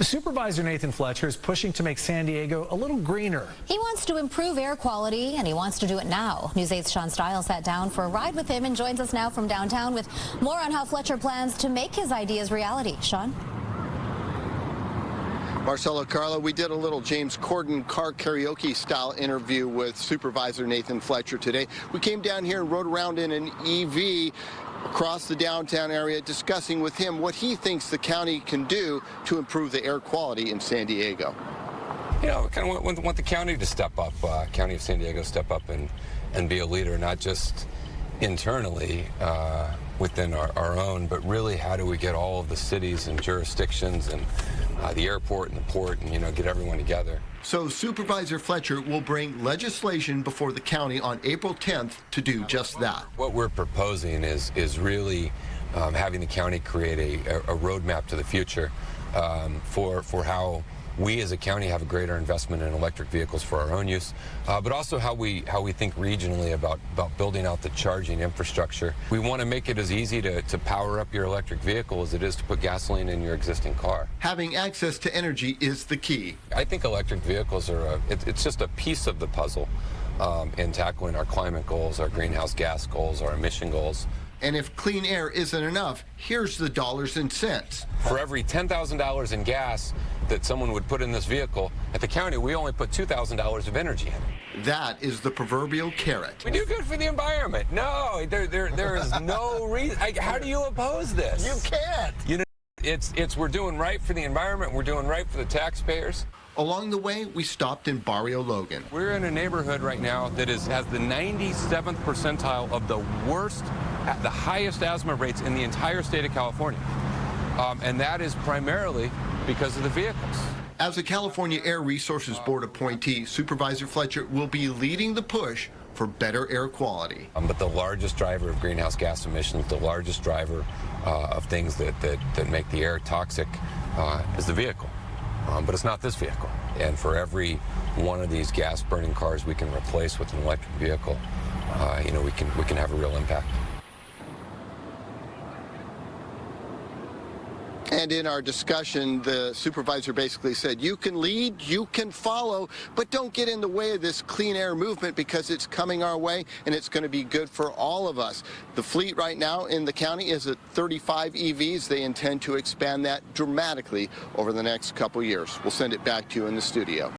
Supervisor Nathan Fletcher is pushing to make San Diego a little greener. He wants to improve air quality, and he wants to do it now. News 8's Shawn Styles sat down for a ride with him and joins us now from downtown with more on how Fletcher plans to make his ideas reality. Shawn? Marcelo, Carla, we did a little James Corden car karaoke style interview with Supervisor Nathan Fletcher today. We came down here and rode around in an EV across the downtown area, discussing with him what he thinks the county can do to improve the air quality in San Diego. You know, kind of want the county to step up, County of San Diego step up and be a leader, not just internally within our own, but really how do we get all of the cities and jurisdictions and the airport and the port and, you know, get everyone together. So Supervisor Fletcher will bring legislation before the county on April 10th to do just that. What we're proposing is really having the county create a roadmap to the future for how we as a county have a greater investment in electric vehicles for our own use, but also how we think regionally about building out the charging infrastructure. We want to make it as easy to power up your electric vehicle as it is to put gasoline in your existing car. Having access to energy is the key. I think electric vehicles are it's just a piece of the puzzle in tackling our climate goals, our greenhouse gas goals, our emission goals. And if clean air isn't enough, here's the dollars and cents. For every $10,000 in gas that someone would put in this vehicle, at the county, we only put $2,000 of energy in it. That is the proverbial carrot. We do good for the environment. No, there is no reason. How do you oppose this? You can't. You know, we're doing right for the environment. We're doing right for the taxpayers. Along the way, we stopped in Barrio Logan. We're in a neighborhood right now that has the 97th percentile of the worst, the highest asthma rates in the entire state of California. And that is primarily because of the vehicles. As a California Air Resources Board appointee, Supervisor Fletcher will be leading the push for better air quality. But the largest driver of greenhouse gas emissions, the largest driver of things that make the air toxic is the vehicle. But it's not this vehicle. And for every one of these gas-burning cars we can replace with an electric vehicle, you know, we can have a real impact. And in our discussion, the supervisor basically said, you can lead, you can follow, but don't get in the way of this clean air movement because it's coming our way and it's going to be good for all of us. The fleet right now in the county is at 35 EVs. They intend to expand that dramatically over the next couple years. We'll send it back to you in the studio.